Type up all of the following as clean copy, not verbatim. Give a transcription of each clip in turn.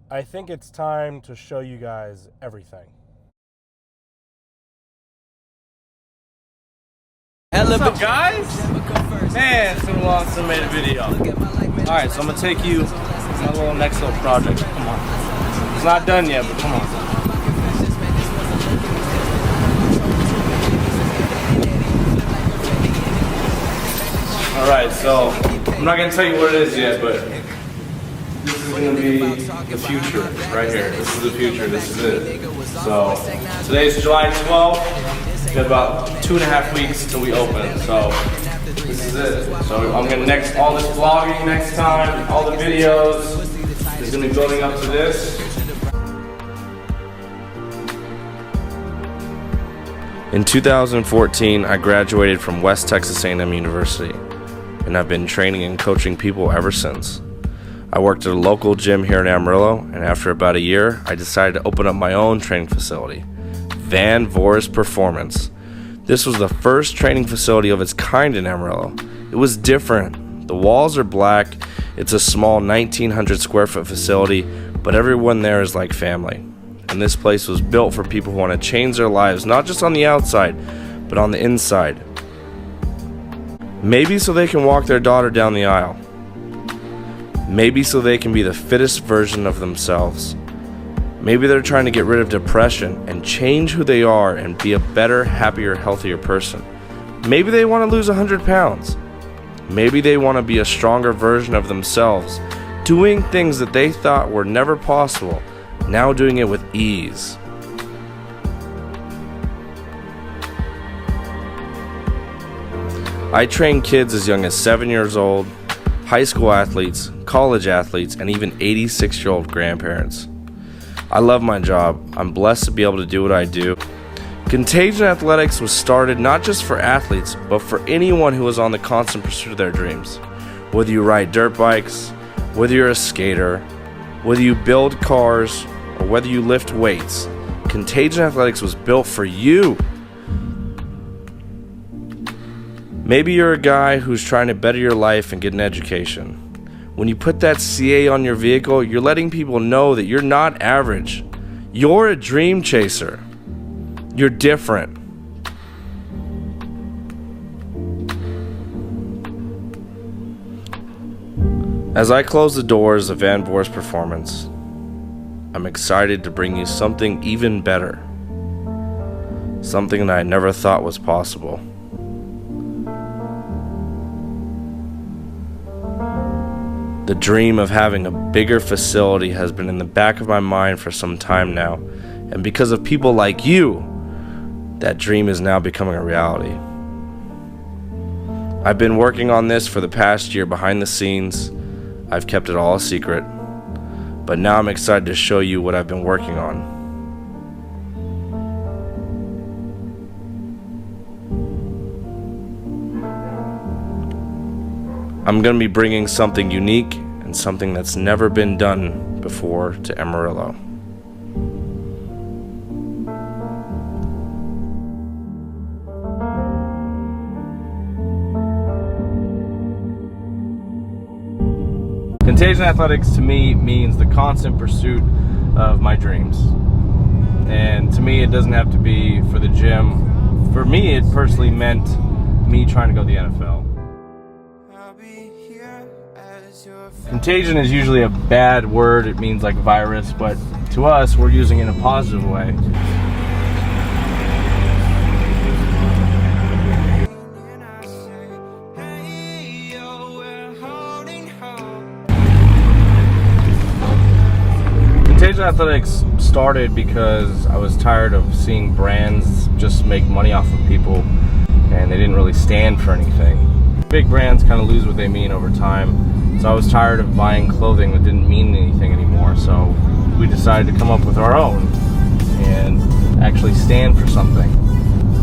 I think it's time to show you guys everything. What's up, guys? Man, it's been a while since I made a video. Alright, so I'm gonna take you to my next little project. Come on. It's not done yet, but come on. Alright, so I'm not gonna tell you what it is yet, but this is gonna be the future right here. This is the future, this is it. So today's July 12th. We got about 2.5 weeks till we open, so this is it. So I'm gonna all this vlogging next time, all the videos is gonna be building up to this. In 2014, I graduated from West Texas A&M University, and I've been training and coaching people ever since. I worked at a local gym here in Amarillo, and after about a year, I decided to open up my own training facility, Van Voorhis Performance. This was the first training facility of its kind in Amarillo. It was different. The walls are black. It's a small 1,900 square foot facility, but everyone there is like family. And this place was built for people who want to change their lives, not just on the outside, but on the inside. Maybe so they can walk their daughter down the aisle. Maybe so they can be the fittest version of themselves. Maybe they're trying to get rid of depression and change who they are and be a better, happier, healthier person. Maybe they want to lose 100 pounds. Maybe they want to be a stronger version of themselves, doing things that they thought were never possible, now doing it with ease. I train kids as young as 7 years old, high school athletes, college athletes, and even 86-year-old grandparents. I love my job. I'm blessed to be able to do what I do. Contagion Athletics was started not just for athletes, but for anyone who is on the constant pursuit of their dreams. Whether you ride dirt bikes, whether you're a skater, whether you build cars, or whether you lift weights, Contagion Athletics was built for you. Maybe you're a guy who's trying to better your life and get an education. When you put that CA on your vehicle, you're letting people know that you're not average. You're a dream chaser. You're different. As I close the doors of Van Voorhis Performance, I'm excited to bring you something even better. Something that I never thought was possible. The dream of having a bigger facility has been in the back of my mind for some time now, and because of people like you, that dream is now becoming a reality. I've been working on this for the past year behind the scenes. I've kept it all a secret, but now I'm excited to show you what I've been working on. I'm going to be bringing something unique and something that's never been done before to Amarillo. Contagion Athletics to me means the constant pursuit of my dreams. And to me, it doesn't have to be for the gym. For me, it personally meant me trying to go to the NFL. Contagion is usually a bad word. It means like virus, but to us, we're using it in a positive way. Contagion Athletics started because I was tired of seeing brands just make money off of people, and they didn't really stand for anything. Big brands kind of lose what they mean over time, so I was tired of buying clothing that didn't mean anything anymore, so we decided to come up with our own and actually stand for something.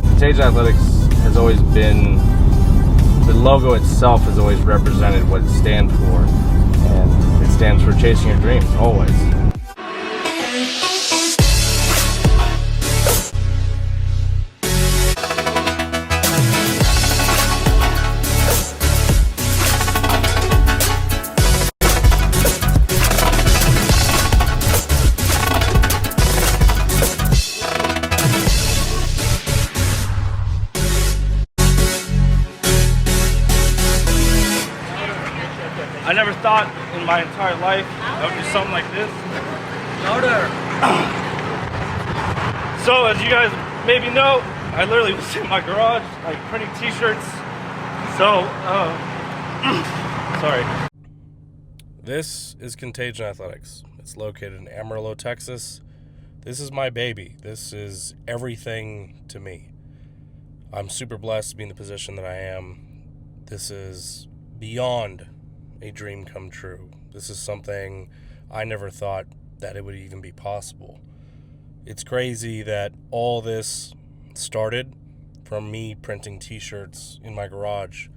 Contagion Athletics has always been, the logo itself has always represented what it stands for, and it stands for chasing your dreams, always. thought in my entire life I would do something like this. Louder. So as you guys maybe know, I literally was in my garage, like printing t-shirts. So, sorry. This is Contagion Athletics. It's located in Amarillo, Texas. This is my baby. This is everything to me. I'm super blessed to be in the position that I am. This is beyond a dream come true. This is something I never thought that it would even be possible. It's crazy that all this started from me printing t-shirts in my garage,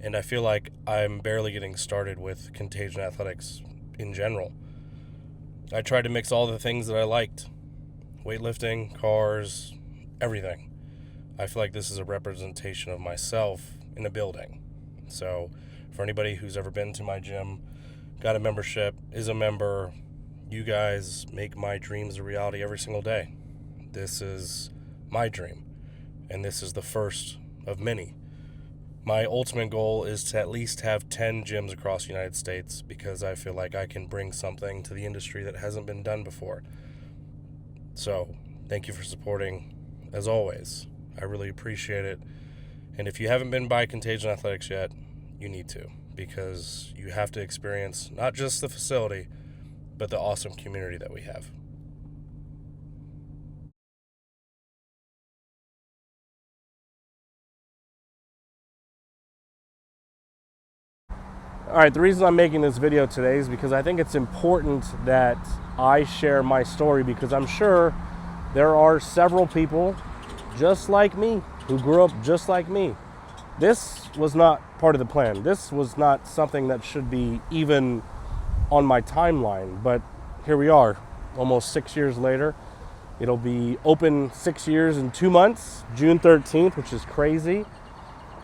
and I feel like I'm barely getting started with Contagion Athletics in general. I tried to mix all the things that I liked. Weightlifting, cars, everything. I feel like this is a representation of myself in a building. So for anybody who's ever been to my gym, got a membership, is a member, you guys make my dreams a reality every single day. This is my dream, and this is the first of many. My ultimate goal is to at least have 10 gyms across the United States, because I feel like I can bring something to the industry that hasn't been done before. So, thank you for supporting, as always. I really appreciate it. And if you haven't been by Contagion Athletics yet, you need to, because you have to experience not just the facility, but the awesome community that we have. All right, the reason I'm making this video today is because I think it's important that I share my story, because I'm sure there are several people just like me who grew up just like me. This was not part of the plan. This was not something that should be even on my timeline, but here we are, almost 6 years later. It'll be open 6 years and 2 months, June 13th, which is crazy.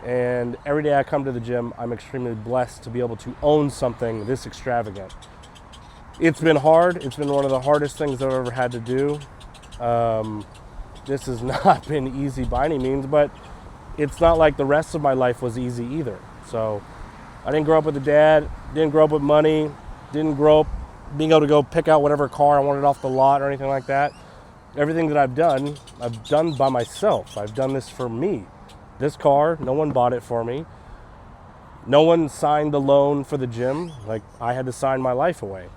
And every day I come to the gym, I'm extremely blessed to be able to own something this extravagant. It's been hard. It's been one of the hardest things I've ever had to do. This has not been easy by any means, but it's not like the rest of my life was easy either. So I didn't grow up with a dad, didn't grow up with money, didn't grow up being able to go pick out whatever car I wanted off the lot or anything like that. Everything that I've done by myself. I've done this for me. This car, no one bought it for me. No one signed the loan for the gym. Like, I had to sign my life away.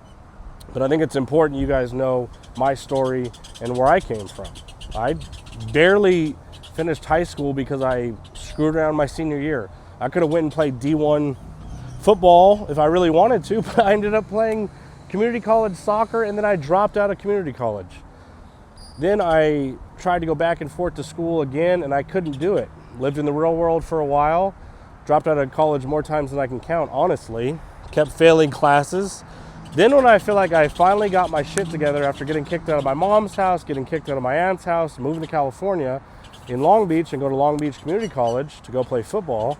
But I think it's important you guys know my story and where I came from. I barely finished high school because I screwed around my senior year. I could have went and played D1 football if I really wanted to, but I ended up playing community college soccer, and then I dropped out of community college. Then I tried to go back and forth to school again, and I couldn't do it. Lived in the real world for a while, dropped out of college more times than I can count, honestly. Kept failing classes. Then when I feel like I finally got my shit together after getting kicked out of my mom's house, getting kicked out of my aunt's house, moving to California in Long Beach and go to Long Beach Community College to go play football,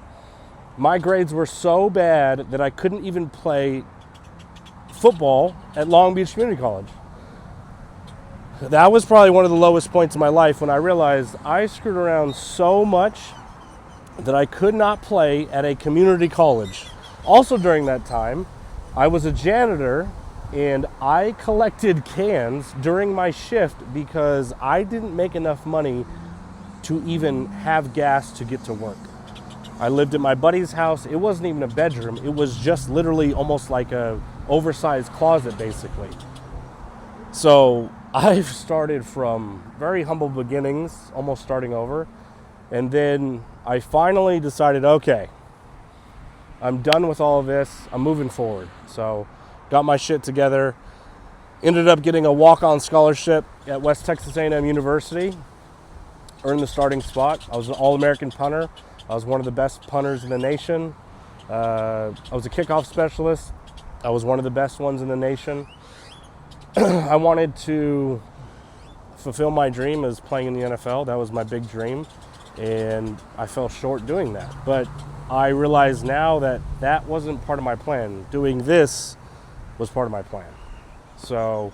my grades were so bad that I couldn't even play football at Long Beach Community College. That was probably one of the lowest points in my life, when I realized I screwed around so much that I could not play at a community college. Also during that time, I was a janitor, and I collected cans during my shift because I didn't make enough money to even have gas to get to work. I lived at my buddy's house. It wasn't even a bedroom. It was just literally almost like a oversized closet, basically. So I've started from very humble beginnings, almost starting over. And then I finally decided, okay, I'm done with all of this. I'm moving forward. So got my shit together. Ended up getting a walk-on scholarship at West Texas A&M University. Earned the starting spot. I was an All-American punter. I was one of the best punters in the nation. I was a kickoff specialist. I was one of the best ones in the nation. I wanted to fulfill my dream as playing in the NFL. That was my big dream, and I fell short doing that. But I realize now that that wasn't part of my plan. Doing this was part of my plan. So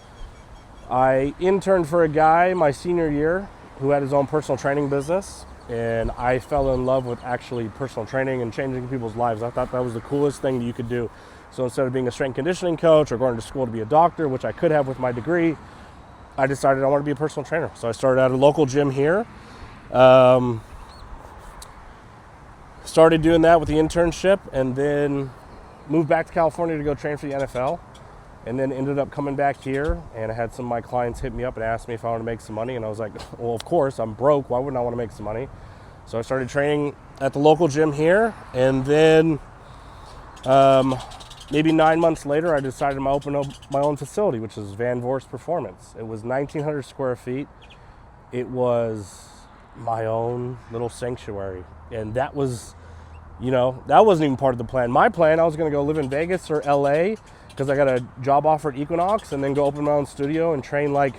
I interned for a guy my senior year who had his own personal training business, and I fell in love with actually personal training and changing people's lives. I thought that was the coolest thing that you could do. So instead of being a strength conditioning coach or going to school to be a doctor, which I could have with my degree, I decided I wanted to be a personal trainer. So I started at a local gym here. Started doing that with the internship, and then moved back to California to go train for the NFL. And then ended up coming back here, and I had some of my clients hit me up and asked me if I wanted to make some money. And I was like, well, of course, I'm broke. Why wouldn't I want to make some money? So I started training at the local gym here. And then maybe 9 months later, I decided to open up my own facility, which is Van Voorst Performance. It was 1,900 square feet. It was my own little sanctuary. And that was, that wasn't even part of the plan. My plan, I was going to go live in Vegas or LA, because I got a job offer at Equinox, and then go open my own studio and train like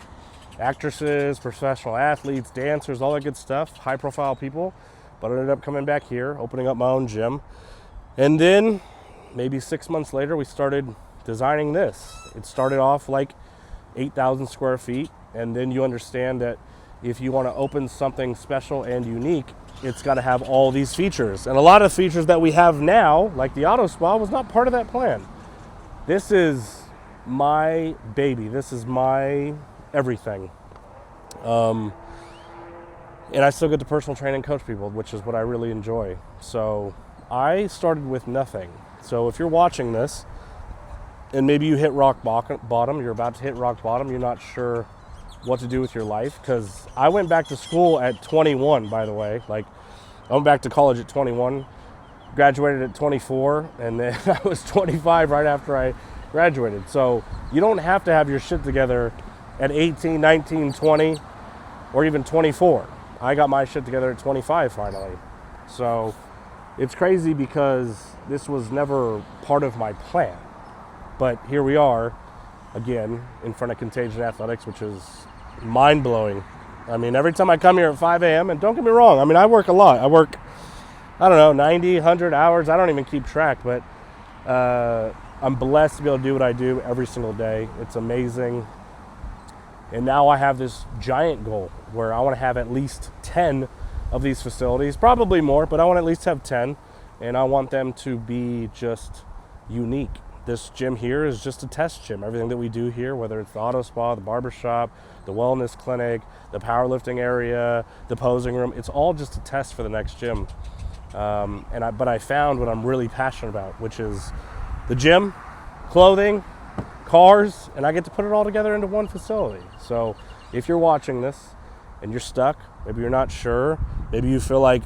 actresses, professional athletes, dancers, all that good stuff, high profile people. But I ended up coming back here, opening up my own gym. And then maybe 6 months later, we started designing this. It started off like 8,000 square feet. And then you understand that if you want to open something special and unique, it's got to have all these features. And a lot of features that we have now, like the auto spa, was not part of that plan. This is my baby. This is my everything. And I still get to personal train and coach people, which is what I really enjoy. So I started with nothing. So if you're watching this and maybe you hit rock bottom, you're about to hit rock bottom, you're not sure what to do with your life. Because I went back to school at 21, by the way. Like, I went back to college at 21. Graduated at 24, and then I was 25 right after I graduated. So you don't have to have your shit together at 18, 19, 20, or even 24. I got my shit together at 25 finally. So it's crazy because this was never part of my plan. But here we are, again, in front of Contagion Athletics, which is mind-blowing. I mean, every time I come here at 5 a.m., and don't get me wrong, I mean, I work a lot. I work, 90, 100 hours. I don't even keep track, but I'm blessed to be able to do what I do every single day. It's amazing. And now I have this giant goal where I want to have at least 10 of these facilities, probably more, but I want to at least have 10, and I want them to be just unique. This gym here is just a test gym. Everything that we do here, whether it's the auto spa, the barbershop, the wellness clinic, the powerlifting area, the posing room, it's all just a test for the next gym. But I found what I'm really passionate about, which is the gym, clothing, cars, and I get to put it all together into one facility. So if you're watching this and you're stuck, maybe you're not sure, maybe you feel like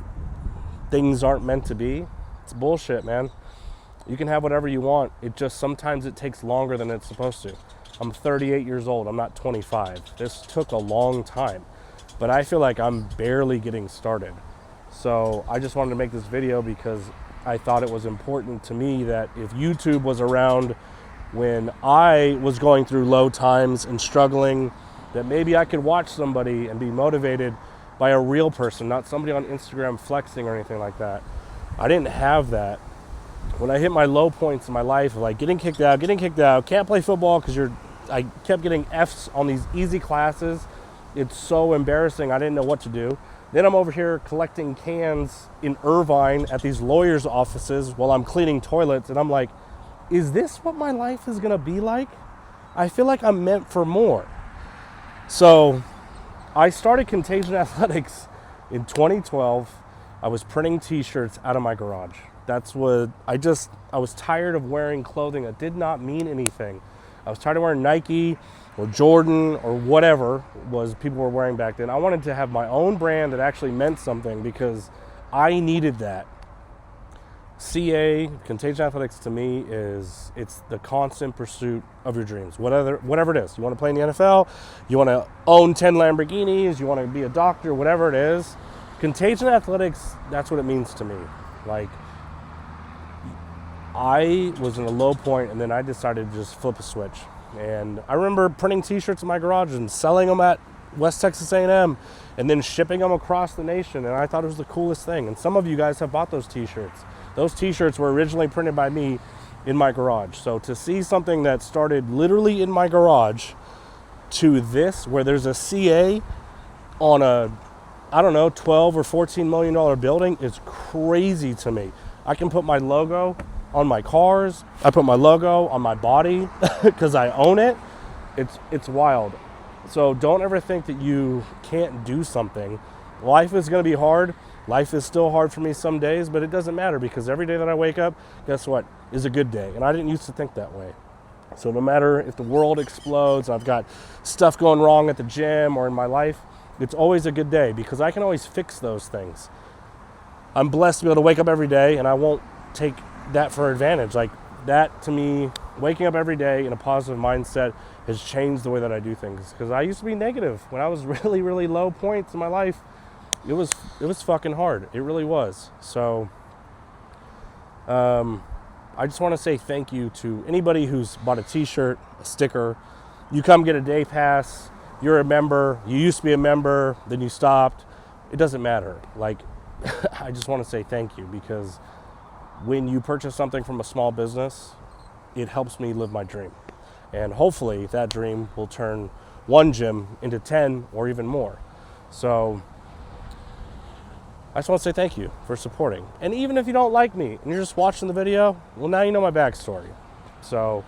things aren't meant to be, it's bullshit, man. You can have whatever you want. It just, sometimes it takes longer than it's supposed to. I'm 38 years old. I'm not 25. This took a long time, but I feel like I'm barely getting started. So I just wanted to make this video because I thought it was important to me that if YouTube was around when I was going through low times and struggling, that maybe I could watch somebody and be motivated by a real person, not somebody on Instagram flexing or anything like that. I didn't have that. When I hit my low points in my life, like getting kicked out, can't play football because I kept getting F's on these easy classes. It's so embarrassing. I didn't know what to do. Then I'm over here collecting cans in Irvine at these lawyers' offices while I'm cleaning toilets. And I'm like, is this what my life is going to be like? I feel like I'm meant for more. So I started Contagion Athletics in 2012. I was printing t-shirts out of my garage. That's what I was tired of wearing clothing that did not mean anything. I was tired of wearing Nike or Jordan or whatever was people were wearing back then. I wanted to have my own brand that actually meant something because I needed that. CA, Contagion Athletics, to me it's the constant pursuit of your dreams. Whatever it is. You want to play in the NFL, you want to own 10 Lamborghinis, you want to be a doctor, whatever it is. Contagion Athletics, that's what it means to me. Like, I was in a low point, and then I decided to just flip a switch. And I remember printing t-shirts in my garage and selling them at West Texas A&M and then shipping them across the nation, and I thought it was the coolest thing. And some of you guys have bought those t-shirts. Those t-shirts were originally printed by me in my garage. So to see something that started literally in my garage to this, where there's a CA on a, I don't know, $12 or $14 million building, is crazy to me. I can put my logo on my cars. I put my logo on my body because I own it. It's wild. So don't ever think that you can't do something. Life is going to be hard. Life is still hard for me some days, but it doesn't matter because every day that I wake up, guess what, is a good day. And I didn't used to think that way. So no matter if the world explodes, I've got stuff going wrong at the gym or in my life, it's always a good day because I can always fix those things. I'm blessed to be able to wake up every day, and I won't take that for advantage. Like that, to me, waking up every day in a positive mindset has changed the way that I do things. Because I used to be negative when I was really, really low points in my life. It was fucking hard. It really was. So I just want to say thank you to anybody who's bought a t-shirt, a sticker. You come get a day pass. You're a member. You used to be a member, then you stopped. It doesn't matter. Like, I just want to say thank you because when you purchase something from a small business, it helps me live my dream. And hopefully that dream will turn one gym into 10 or even more. So I just want to say thank you for supporting. And even if you don't like me and you're just watching the video, well, now you know my backstory. So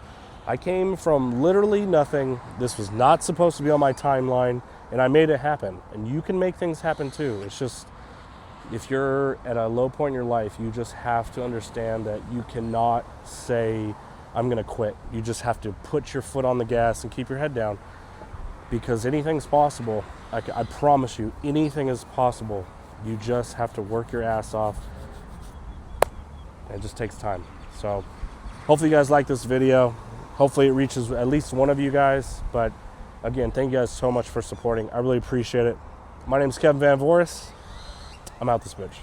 I came from literally nothing. This was not supposed to be on my timeline, and I made it happen. And you can make things happen too. It's just, if you're at a low point in your life, you just have to understand that you cannot say, I'm going to quit. You just have to put your foot on the gas and keep your head down because anything's possible. I promise you, anything is possible. You just have to work your ass off. It just takes time. So hopefully you guys like this video. Hopefully it reaches at least one of you guys. But again, thank you guys so much for supporting. I really appreciate it. My name is Kevin Van Voris. I'm out this bitch.